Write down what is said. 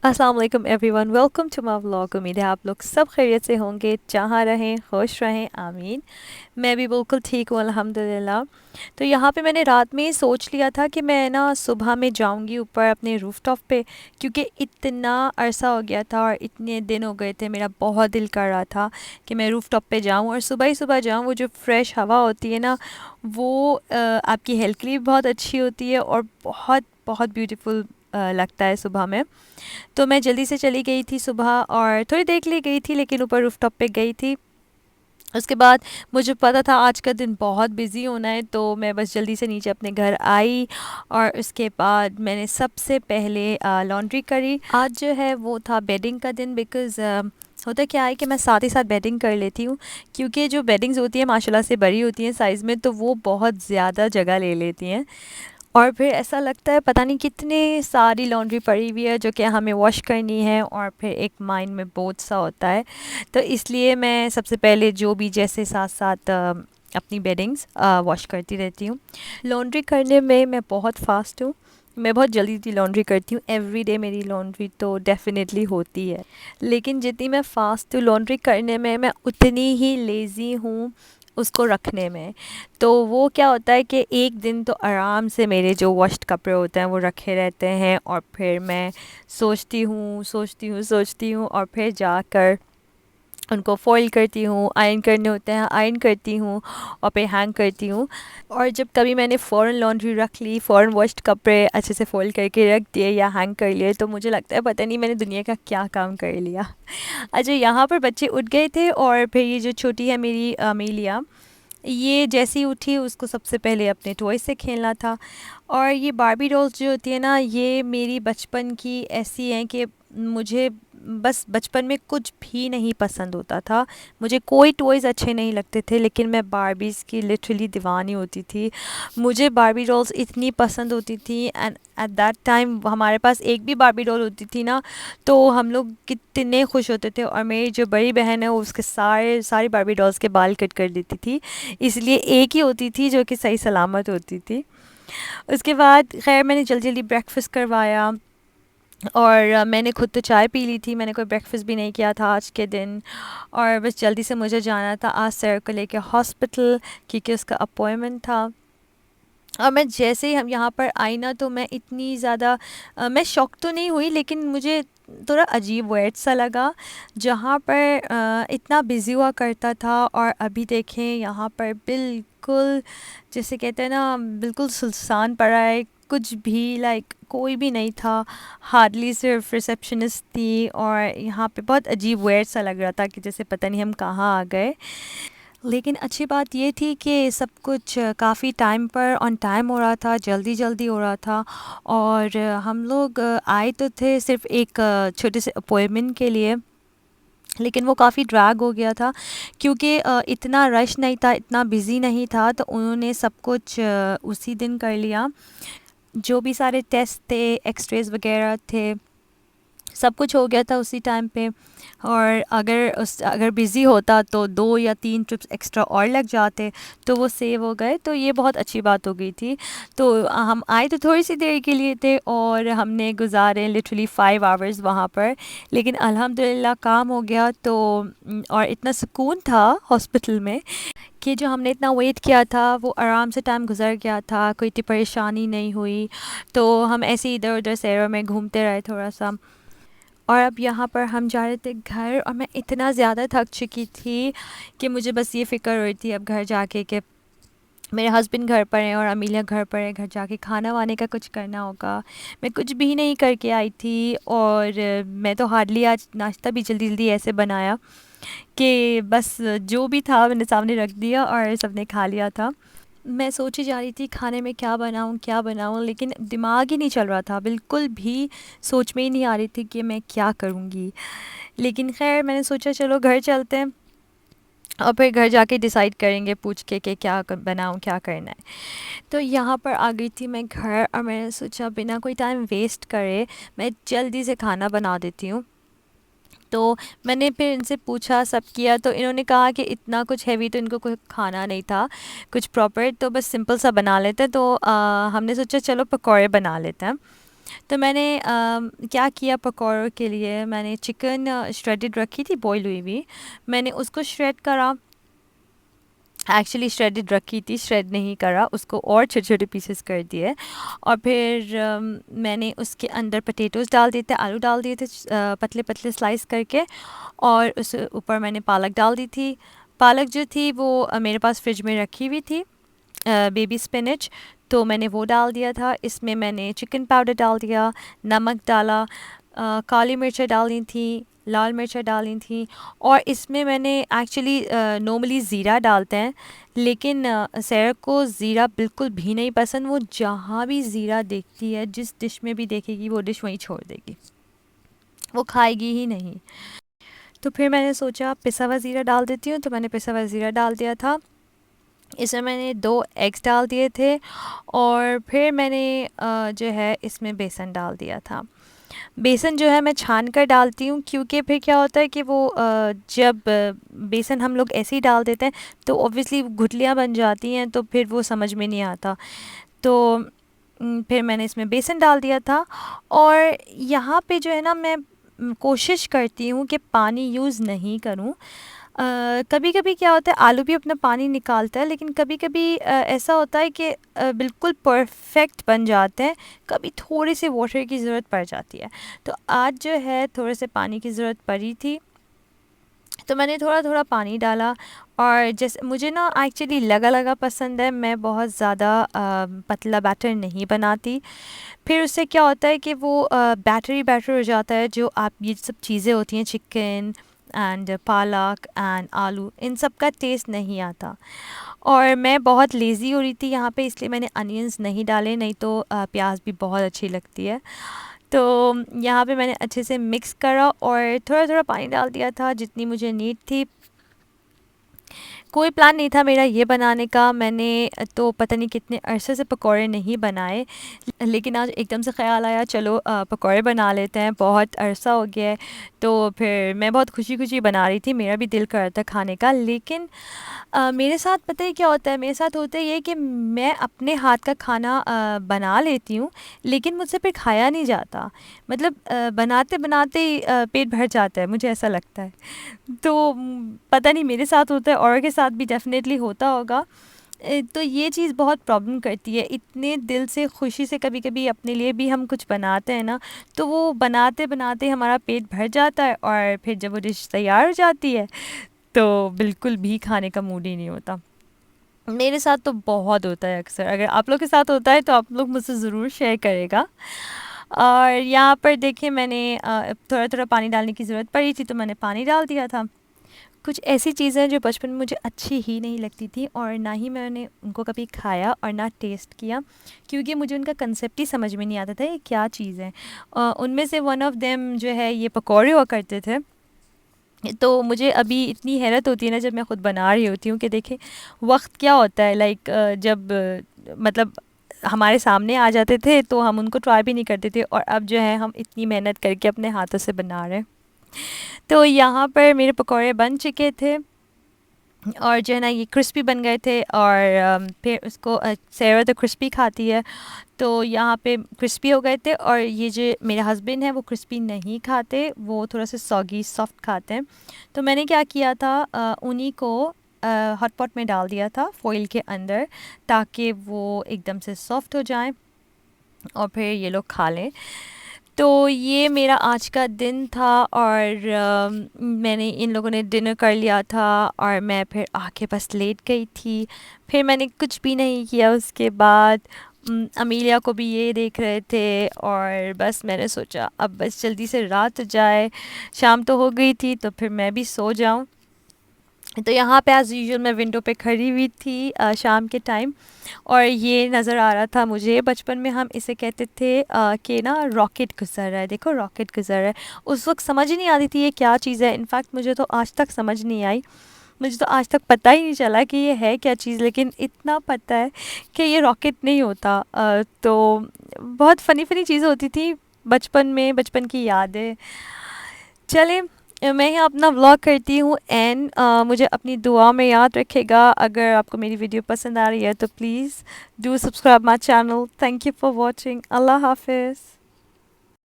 अस्सलाम वालेकुम everyone, welcome to my vlog. उम्मीद है आप लोग सब खैरियत से होंगे, जहाँ रहें खुश रहें, आमीन। मैं भी बिल्कुल ठीक हूँ अल्हम्दुलिल्लाह। तो यहाँ पे मैंने रात में ही सोच लिया था कि मैं ना सुबह में जाऊँगी ऊपर अपने रूफटॉप पे, क्योंकि इतना अरसा हो गया था और इतने दिन हो गए थे, मेरा बहुत दिल कर रहा था कि मैं रूफटॉप पे जाऊँ और सुबह ही सुबह जाऊँ। वो जो फ्रेश हवा होती है ना, वो आपकी हेल्थ के लिए भी बहुत अच्छी होती है और बहुत बहुत ब्यूटीफुल लगता है सुबह में। तो मैं जल्दी से चली गई थी सुबह और थोड़ी देर के लिए गई थी, लेकिन ऊपर रूफटॉप पे गई थी। उसके बाद मुझे पता था आज का दिन बहुत बिज़ी होना है, तो मैं बस जल्दी से नीचे अपने घर आई और उसके बाद मैंने सबसे पहले लॉन्ड्री करी। आज जो है वो था बेडिंग का दिन, बिकॉज़ होता क्या है कि मैं साथ ही साथ बेडिंग कर लेती हूँ, क्योंकि जो बेडिंग्स होती हैं माशाल्लाह से बड़ी होती हैं साइज़ में, तो वो बहुत ज़्यादा जगह ले लेती हैं। और फिर ऐसा लगता है पता नहीं कितनी सारी लॉन्ड्री पड़ी हुई है जो कि हमें वॉश करनी है, और फिर एक माइंड में बोझ सा होता है। तो इसलिए मैं सबसे पहले जो भी जैसे साथ साथ अपनी बेडिंग्स वॉश करती रहती हूँ। लॉन्ड्री करने में मैं बहुत फास्ट हूँ, मैं बहुत जल्दी लॉन्ड्री करती हूँ। एवरी डे मेरी लॉन्ड्री तो डेफिनेटली होती है, लेकिन जितनी मैं फास्ट हूँ लॉन्ड्री करने में, मैं उतनी ही लेज़ी हूँ उसको रखने में। तो वो क्या होता है कि एक दिन तो आराम से मेरे जो वॉश्ड कपड़े होते हैं वो रखे रहते हैं, और फिर मैं सोचती हूँ और फिर जाकर उनको फ़ोल्ड करती हूँ, आयरन करने होते हैं आयरन करती हूँ और फिर हैंग करती हूँ। और जब कभी मैंने फ़ौरन लॉन्ड्री रख ली, फ़ौरन वॉश्ड कपड़े अच्छे से फ़ोल्ड करके रख दिए या हैंग कर लिए, तो मुझे लगता है पता नहीं मैंने दुनिया का क्या काम कर लिया। अच्छा, यहाँ पर बच्चे उठ गए थे और फिर ये जो छोटी है मेरी अमीलिया, ये जैसे ही उठी उसको सबसे पहले अपने टॉय से खेलना था। और ये बारबी डॉल्स जो होती है ना, ये मेरी बचपन की ऐसी हैं कि मुझे बस बचपन में कुछ भी नहीं पसंद होता था, मुझे कोई टॉयज़ अच्छे नहीं लगते थे, लेकिन मैं बारबीज़ की लिटरली दीवानी होती थी। मुझे बारबी डॉल्स इतनी पसंद होती थी, एंड एट दैट टाइम हमारे पास एक भी बारबी डॉल होती थी ना, तो हम लोग कितने खुश होते थे। और मेरी जो बड़ी बहन है वो उसके सारी बारबी डॉल्स के बाल कट कर देती थी, इसलिए एक ही होती थी जो कि सही सलामत होती थी। उसके बाद खैर मैंने जल्दी जल्दी ब्रेकफ़ास्ट करवाया, और मैंने खुद तो चाय पी ली थी, मैंने कोई ब्रेकफ़ास्ट भी नहीं किया था आज के दिन। और बस जल्दी से मुझे जाना था आज सर को लेके हॉस्पिटल, क्योंकि उसका अपॉइंटमेंट था। और मैं जैसे ही हम यहाँ पर आई ना, तो मैं इतनी ज़्यादा मैं शॉक तो नहीं हुई, लेकिन मुझे थोड़ा अजीब वेट सा लगा। जहाँ पर इतना बिज़ी हुआ करता था, और अभी देखें यहाँ पर बिल्कुल, जैसे कहते हैं ना, बिल्कुल सुनसान पड़ा है। कुछ भी लाइक कोई भी नहीं था, हार्डली सिर्फ रिसेप्शनिस्ट थी, और यहाँ पे बहुत अजीब वेट सा लग रहा था कि जैसे पता नहीं हम कहाँ आ गए। लेकिन अच्छी बात ये थी कि सब कुछ काफ़ी टाइम पर ऑन टाइम हो रहा था, जल्दी जल्दी हो रहा था। और हम लोग आए तो थे सिर्फ एक छोटे से अपॉइंटमेंट के लिए, लेकिन वो काफ़ी ड्रैग हो गया था, क्योंकि इतना रश नहीं था, इतना बिज़ी नहीं था, तो उन्होंने सब कुछ उसी दिन कर लिया। जो भी सारे टेस्ट थे, एक्सरेज वगैरह थे, सब कुछ हो गया था उसी टाइम पे। और अगर बिज़ी होता तो 2 या 3 ट्रिप्स एक्स्ट्रा और लग जाते, तो वो सेव हो गए, तो ये बहुत अच्छी बात हो गई थी। तो हम आए तो थोड़ी सी देर के लिए थे, और हमने गुजारे लिटरली 5 आवर्स वहाँ पर, लेकिन अल्हम्दुलिल्लाह काम हो गया। तो और इतना सुकून था हॉस्पिटल में कि जो हमने इतना वेट किया था वो आराम से टाइम गुजर गया था, कोई इतनी परेशानी नहीं हुई। तो हम ऐसे ही इधर उधर शहरों में घूमते रहे थोड़ा सा। और अब यहाँ पर हम जा रहे थे घर, और मैं इतना ज़्यादा थक चुकी थी कि मुझे बस ये फ़िक्र हो रही थी अब घर जाके कि मेरे हस्बैंड घर पर हैं और अमीलिया घर पर है, घर जाके खाना वाने का कुछ करना होगा। मैं कुछ भी नहीं करके आई थी, और मैं तो हार्डली आज नाश्ता भी जल्दी जल्दी ऐसे बनाया कि बस जो भी था मैंने सामने रख दिया और सबने खा लिया था। मैं सोची जा रही थी खाने में क्या बनाऊँ, लेकिन दिमाग ही नहीं चल रहा था, बिल्कुल भी सोच में ही नहीं आ रही थी कि मैं क्या करूँगी। लेकिन ख़ैर मैंने सोचा चलो घर चलते हैं, और फिर घर जाके डिसाइड करेंगे पूछ के कि बनाऊँ, क्या करना है। तो यहाँ पर आ गई थी मैं घर, और मैंने सोचा बिना कोई टाइम वेस्ट करे मैं जल्दी से खाना बना देती हूँ। तो मैंने फिर इनसे पूछा, सब किया, तो इन्होंने कहा कि इतना कुछ हैवी तो इनको कोई खाना नहीं था, कुछ प्रॉपर, तो बस सिंपल सा बना लेते हैं। तो हमने सोचा चलो पकौड़े बना लेते हैं। तो मैंने क्या किया पकौड़ों के लिए, मैंने चिकन श्रेडेड रखी थी बॉईल हुई हुई, मैंने उसको श्रेड करा। एक्चुअली श्रेडेड रखी थी, श्रेड नहीं करा उसको, और छोटे छोटे पीसेस कर दिए। और फिर मैंने उसके अंदर पटेटोज़ डाल दिए थे, आलू डाल दिए थे पतले पतले स्लाइस करके, और उस ऊपर मैंने पालक डाल दी थी। पालक जो थी वो मेरे पास फ्रिज में रखी हुई थी, बेबी स्पिनच, तो मैंने वो डाल दिया था। इसमें मैंने चिकन पाउडर डाल दिया, नमक डाला, काली मिर्चें डाली थी, लाल मिर्चें डाली थी, और इसमें मैंने एक्चुअली नॉर्मली ज़ीरा डालते हैं, लेकिन सैर को ज़ीरा बिल्कुल भी नहीं पसंद। वो जहाँ भी ज़ीरा देखती है, जिस डिश में भी देखेगी वो डिश वहीं छोड़ देगी, वो खाएगी ही नहीं। तो फिर मैंने सोचा पिसा हुआ ज़ीरा डाल देती हूँ, तो मैंने पिसा हुआ ज़ीरा डाल दिया था। इसमें मैंने 2 एग्स डाल दिए थे, और फिर मैंने जो है इसमें बेसन डाल दिया था। बेसन जो है मैं छान कर डालती हूँ, क्योंकि फिर क्या होता है कि वो जब बेसन हम लोग ऐसे ही डाल देते हैं तो ऑब्वियसली गुठलियाँ बन जाती हैं, तो फिर वो समझ में नहीं आता। तो फिर मैंने इसमें बेसन डाल दिया था। और यहाँ पे जो है ना, मैं कोशिश करती हूँ कि पानी यूज़ नहीं करूँ। कभी कभी क्या होता है, आलू भी अपना पानी निकालता है, लेकिन कभी कभी ऐसा होता है कि बिल्कुल परफेक्ट बन जाते हैं, कभी थोड़ी सी वाटर की ज़रूरत पड़ जाती है। तो आज जो है थोड़े से पानी की ज़रूरत पड़ी थी, तो मैंने थोड़ा थोड़ा पानी डाला। और जैसे मुझे ना एक्चुअली लगा लगा पसंद है, मैं बहुत ज़्यादा पतला बैटर नहीं बनाती। फिर उससे क्या होता है कि वो बैटर ही बैटर हो जाता है, जो आप ये सब चीज़ें होती हैं, चिकन एंड पालक एंड आलू, इन सब का टेस्ट नहीं आता। और मैं बहुत लेज़ी हो रही थी यहाँ पे, इसलिए मैंने अनियंस नहीं डाले, नहीं तो प्याज भी बहुत अच्छी लगती है। तो यहाँ पे मैंने अच्छे से मिक्स करा और थोड़ा थोड़ा पानी डाल दिया था, जितनी मुझे नीड थी। कोई प्लान नहीं था मेरा ये बनाने का, मैंने तो पता नहीं कितने अरसे से पकौड़े नहीं बनाए, लेकिन आज एकदम से ख़्याल आया चलो पकौड़े बना लेते हैं, बहुत अरसा हो गया है। तो फिर मैं बहुत खुशी खुशी बना रही थी, मेरा भी दिल कर रहा था खाने का। लेकिन मेरे साथ पता है क्या होता है, मेरे साथ होता है ये कि मैं अपने हाथ का खाना बना लेती हूँ, लेकिन मुझसे फिर खाया नहीं जाता। मतलब बनाते बनाते ही पेट भर जाता है, मुझे ऐसा लगता है। तो पता नहीं मेरे साथ होता है, और के साथ भी डेफ़िनेटली होता होगा। तो ये चीज़ बहुत प्रॉब्लम करती है। इतने दिल से, खुशी से कभी-कभी अपने लिए भी हम कुछ बनाते हैं ना, तो वो बनाते-बनाते हमारा पेट भर जाता है, और फिर जब वो डिश तैयार हो जाती है, तो बिल्कुल भी खाने का मूड ही नहीं होता। मेरे साथ तो बहुत होता है अक्सर, अगर आप लोग के साथ होता है तो आप लोग मुझसे ज़रूर शेयर करेगा। और यहाँ पर देखिए मैंने थोड़ा-थोड़ा पानी डालने की ज़रूरत पड़ी थी, तो मैंने पानी डाल दिया था। कुछ ऐसी चीज़ें हैं जो बचपन में मुझे अच्छी ही नहीं लगती थी, और ना ही मैंने उनको कभी खाया और ना टेस्ट किया, क्योंकि मुझे उनका कंसेप्ट ही समझ में नहीं आता था ये क्या चीज़ है। उनमें से वन ऑफ देम जो है ये पकौड़े हुआ करते थे। तो मुझे अभी इतनी हैरत होती है ना जब मैं ख़ुद बना रही होती हूँ कि देखें वक्त क्या होता है, लाइक जब मतलब हमारे सामने आ जाते थे तो हम उनको ट्राई भी नहीं करते थे, और अब जो है हम इतनी मेहनत करके अपने हाथों से बना रहे हैं। तो यहाँ पर मेरे पकौड़े बन चुके थे, और जो है ना ये क्रिस्पी बन गए थे। और फिर उसको सेरा तो क्रिस्पी खाती है, तो यहाँ पे क्रिस्पी हो गए थे। और ये जो मेरे हस्बैंड हैं वो क्रिस्पी नहीं खाते, वो थोड़ा सा सॉगी सॉफ्ट खाते हैं। तो मैंने क्या किया था, उन्हीं को हॉट पॉट में डाल दिया था फॉइल के अंदर, ताकि वो एकदम से सॉफ्ट हो जाएं और फिर ये लोग खा लें। तो ये मेरा आज का दिन था, और मैंने इन लोगों ने डिनर कर लिया था, और मैं फिर आके बस लेट गई थी। फिर मैंने कुछ भी नहीं किया उसके बाद। अमीलिया को भी ये देख रहे थे, और बस मैंने सोचा अब बस जल्दी से रात हो जाए, शाम तो हो गई थी, तो फिर मैं भी सो जाऊं। तो यहाँ पे एज़ यूजुअल मैं विंडो पे खड़ी हुई थी शाम के टाइम, और ये नज़र आ रहा था मुझे। बचपन में हम इसे कहते थे कि ना रॉकेट गुज़र रहा है, देखो रॉकेट गुज़र रहा है। उस वक्त समझ ही नहीं आती थी ये क्या चीज़ है, इनफैक्ट मुझे तो आज तक समझ नहीं आई, मुझे तो आज तक पता ही नहीं चला कि ये है क्या चीज़। लेकिन इतना पता है कि ये रॉकेट नहीं होता। तो बहुत फ़नी फ़नी चीज़ें होती थी बचपन में, बचपन की यादें। चलें, मैं यहाँ अपना व्लॉग करती हूँ एंड मुझे अपनी दुआ में याद रखेगा। अगर आपको मेरी वीडियो पसंद आ रही है तो please do subscribe my channel. Thank you for watching. अल्लाह हाफिज़।